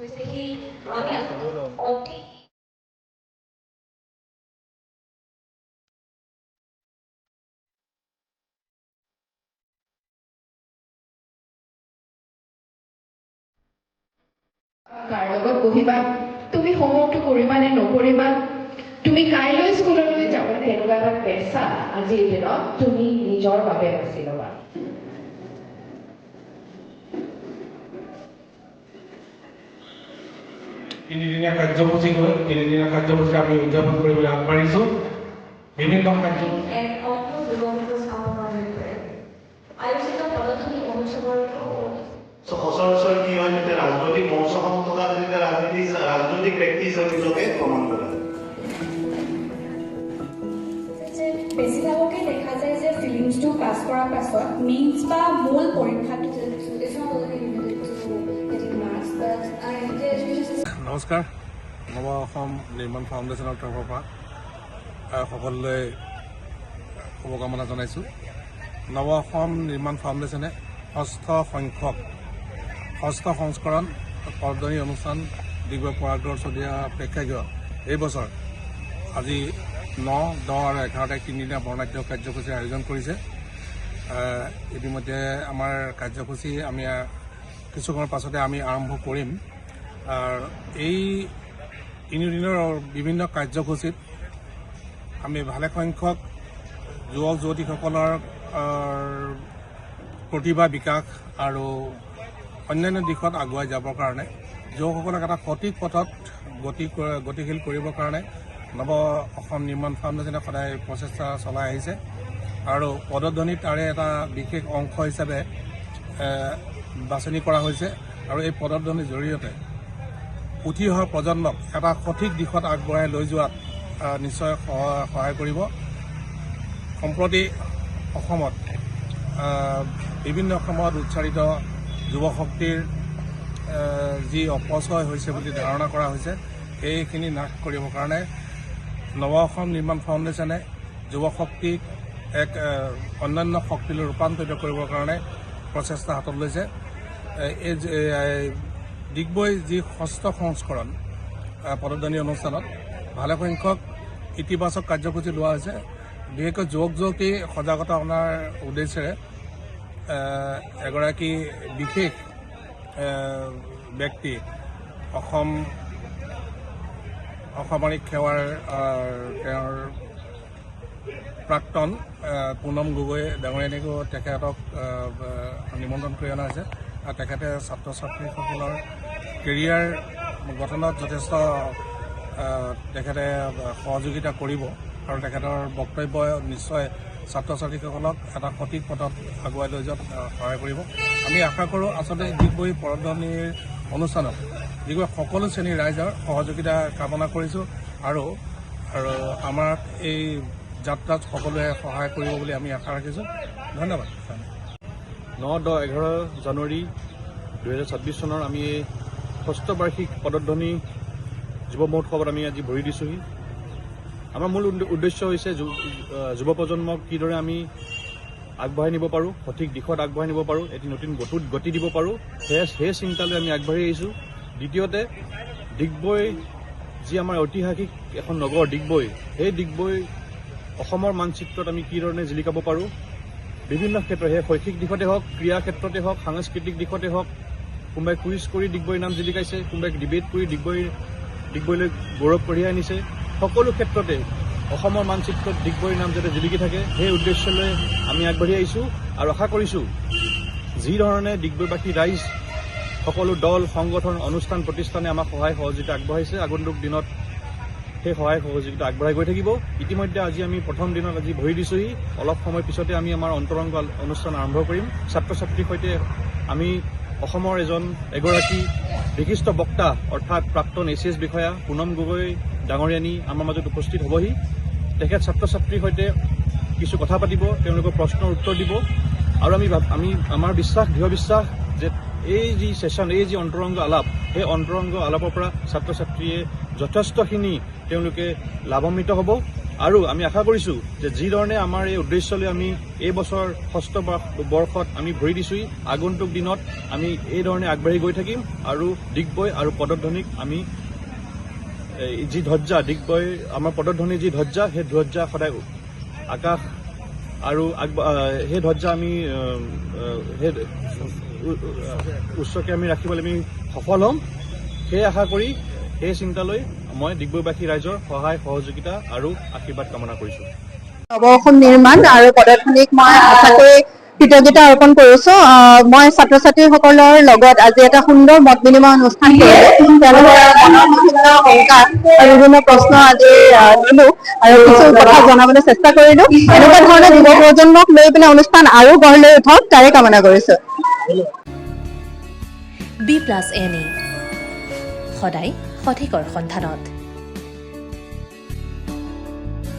কাৰ লগত বহিবা, তুমি হোমৱৰ্কটো কৰিবা নে নকৰিবা, তুমি কাইলৈ স্কুললৈ যাবা, তেনেকুৱা এটা পেচা আজিৰ দিনত তুমি নিজৰ বাবে বাছি ল'বা। তিনিদিনীয়া কাৰ্যসূচী গৈ তিনিদিনীয়া কাৰ্যসূচী আমি উদযাপন কৰিবলৈ আগবাঢ়িছোঁ। বিভিন্ন সচৰাচৰ কি হয় যেতিয়া ৰাজনৈতিক মঞ্চখন থকা যেতিয়া ৰাজনৈতিক ব্যক্তি হিচাপে নিজকে প্ৰমাণ কৰে। বেছিভাগকে দেখা যায় যে ফিলিংছটো পাছ কৰাৰ পাছত মেইনছ বা মূল পৰীক্ষাটো নমস্কাৰ, নৱ অসম নিৰ্মাণ ফাউণ্ডেশ্যনৰ তৰফৰ পৰা সকলোলৈ শুভকামনা জনাইছোঁ। নৱ অসম নিৰ্মাণ ফাউণ্ডেশ্যনে ষষ্ঠ সংস্কৰণ প্ৰদৰ্শনী অনুষ্ঠান ডিগবৈ পৰাগৰ চদিয়া প্ৰেক্ষাগৃহ এই বছৰ আজি 9, 10 আৰু 11 তাৰিখ তিনিদিনীয়া বৰ্ণাঢ্য কাৰ্যসূচীৰ আয়োজন কৰিছে। ইতিমধ্যে আমাৰ কাৰ্যসূচী আমি কিছু সময়ৰ পাছতে আমি আৰম্ভ কৰিম। এই তিনিদিনৰ বিভিন্ন কাৰ্যসূচীত আমি ভালেসংখ্যক যুৱক যুৱতীসকলৰ প্ৰতিভা বিকাশ আৰু অন্যান্য দিশত আগুৱাই যাবৰ কাৰণে যুৱকসকলক এটা সঠিক পথত গতিশীল কৰিবৰ কাৰণে নৱ অসম নিৰ্মাণ ফাউণ্ডেশ্যনে সদায় প্ৰচেষ্টা চলাই আহিছে আৰু পদধ্বনি তাৰে এটা বিশেষ অংশ হিচাপে বাছনি কৰা হৈছে আৰু এই পদধ্বনিৰ জৰিয়তে উঠি অহা প্ৰজন্মক এটা সঠিক দিশত আগবঢ়াই লৈ যোৱাত নিশ্চয় সহায় কৰিব। সম্প্ৰতি অসমত বিভিন্ন সময়ত উচ্চাৰিত যুৱশক্তিৰ যি অপচয় হৈছে বুলি ধাৰণা কৰা হৈছে সেইখিনি নাশ কৰিবৰ কাৰণে নৱ অসম নিৰ্মাণ ফাউণ্ডেশ্যনে যুৱশক্তিক এক অন্যান্য শক্তিলৈ ৰূপান্তৰিত কৰিবৰ কাৰণে প্ৰচেষ্টা হাতত লৈছে। এই ডিগবৈ যি ষষ্ঠ সংস্কৰণ পদধ্বনি অনুষ্ঠানত ভালেসংখ্যক ইতিবাচক কাৰ্যসূচী লোৱা হৈছে। বিশেষকৈ যুৱক যুৱতী সজাগতা অনাৰ উদ্দেশ্যেৰে এগৰাকী বিশেষ ব্যক্তি অসামৰিক সেৱাৰ তেওঁৰ প্ৰাক্তন পুনম গগৈ ডাঙৰীয়ানীকো তেখেতক নিমন্ত্ৰণ কৰি অনা হৈছে আৰু তেখেতে ছাত্ৰ ছাত্ৰীসকলৰ কেৰিয়াৰ গঠনত যথেষ্ট তেখেতে সহযোগিতা কৰিব আৰু তেখেতৰ বক্তব্য নিশ্চয় ছাত্ৰ ছাত্ৰীসকলক এটা সঠিক পথত আগুৱাই লৈ যোৱাত সহায় কৰিব। আমি আশা কৰোঁ আচলতে ডিগবৈ পদধ্বনিৰ অনুষ্ঠানত ডিগবৈ সকলো শ্ৰেণীৰ ৰাইজৰ সহযোগিতা কামনা কৰিছোঁ আৰু আমাক এই যাত্ৰাত সকলোৱে সহায় কৰিব বুলি আমি আশা ৰাখিছোঁ। ধন্যবাদ। 9, 10, 11 জানুৱাৰী 2026 চনৰ আমি এই ষষ্ঠ বাৰ্ষিক পদধ্বনি যুৱ মহোৎসৱত আমি আজি ভৰি দিছোঁহি। আমাৰ মূল উদ্দেশ্য হৈছে যুৱ প্ৰজন্মক কিদৰে আমি আগবঢ়াই নিব পাৰোঁ, সঠিক দিশত আগবঢ়াই নিব পাৰোঁ, এটি নতুন গতি দিব পাৰোঁ, সেই চিন্তালৈ আমি আগবাঢ়ি আহিছোঁ। দ্বিতীয়তে ডিগবৈ যি আমাৰ ঐতিহাসিক এখন নগৰ ডিগবৈ, সেই ডিগবৈ অসমৰ মানচিত্ৰত আমি কি ধৰণে জিলিকাব পাৰোঁ বিভিন্ন ক্ষেত্ৰত, সেই শৈক্ষিক দিশতে হওক, ক্ৰীড়া ক্ষেত্ৰতে হওক, সাংস্কৃতিক দিশতে হওক। কোনোবাই কুইজ কৰি ডিগবৈৰ নাম জিলিকাইছে, কোনোবাই ডিবেট কৰি ডিগবৈলৈ গৌৰৱ কঢ়িয়াই আনিছে। সকলো ক্ষেত্ৰতে অসমৰ মানচিত্ৰত ডিগবৈৰ নাম যাতে জিলিকি থাকে সেই উদ্দেশ্যলৈ আমি আগবাঢ়ি আহিছোঁ আৰু আশা কৰিছোঁ যি ধৰণে ডিগবৈবাসী ৰাইজ, সকলো দল, সংগঠন, অনুষ্ঠান, প্ৰতিষ্ঠানে আমাক সহায় সহযোগিতা আগবঢ়াইছে, আগন্তুক দিনত সেই সহায় সহযোগিতা আগবঢ়াই গৈ থাকিব। ইতিমধ্যে আজি আমি প্ৰথম দিনত আজি ভৰি দিছোঁহি। অলপ সময় পিছতে আমি আমাৰ অন্তৰংগ অনুষ্ঠান আৰম্ভ কৰিম। ছাত্ৰ ছাত্ৰীৰ সৈতে আমি অসমৰ এগৰাকী বিশিষ্ট বক্তা অৰ্থাৎ প্ৰাক্তন ACS বিষয়া পুনম গগৈ ডাঙৰীয়ানী আমাৰ মাজত উপস্থিত হ'বহি। তেখেত ছাত্ৰ ছাত্ৰীৰ সৈতে কিছু কথা পাতিব, তেওঁলোকৰ প্ৰশ্নৰ উত্তৰ দিব আৰু আমাৰ দৃঢ় বিশ্বাস যে এই যি ছেশ্যন, এই যি অন্তৰংগ আলাপ, সেই অন্তৰংগ আলাপৰ পৰা ছাত্ৰ ছাত্ৰীয়ে যথেষ্টখিনি তেওঁলোকে লাভান্বিত হ'ব। আৰু আমি আশা কৰিছোঁ যে যিধৰণে আমাৰ এই উদ্দেশ্যলৈ আমি এই বছৰ ষষ্ঠ বৰ্ষত আমি ভৰি দিছোঁহি, আগন্তুক দিনত আমি এই ধৰণে আগবাঢ়ি গৈ থাকিম আৰু ডিগবৈ আৰু পদধ্বনিক আমি যি ধ্বজা ডিগবৈ আমাৰ পদধ্বনিৰ যি ধ্বজা, সেই ধ্বজা সদায় আকাশ আৰু সেই ধ্বজা আমি সেই উচ্চকে আমি ৰাখিবলৈ আমি সফল হ'ম। সেই আশা কৰি সেই চিন্তালৈ মই ডিগবৈবাসী ৰাইজৰ সহায় সহযোগিতা আৰু আশীৰ্বাদ কামনা কৰিছোঁ। নৱ অসম নিৰ্মাণ আৰু পদধ্বনিক মই সঁচাকৈ কৃতজ্ঞতা অৰ্পণ কৰিছো। মই ছাত্ৰ ছাত্ৰীসকলৰ লগত আজি এটা সুন্দৰ মত বিনিময় অনুষ্ঠান কৰিলো। তেওঁলোকৰ মনৰ বিভিন্ন শংকা আৰু বিভিন্ন প্ৰশ্ন আজি ললো আৰু কিছু কথা জনাবলৈ চেষ্টা কৰিলো। এনেকুৱা ধৰণে যুৱ প্ৰজন্মক লৈ পিনে অনুষ্ঠান আৰু গঢ় লৈ উঠক তাৰে কামনা কৰিছো। B+NE সদায় সঠিকৰ সন্ধানত।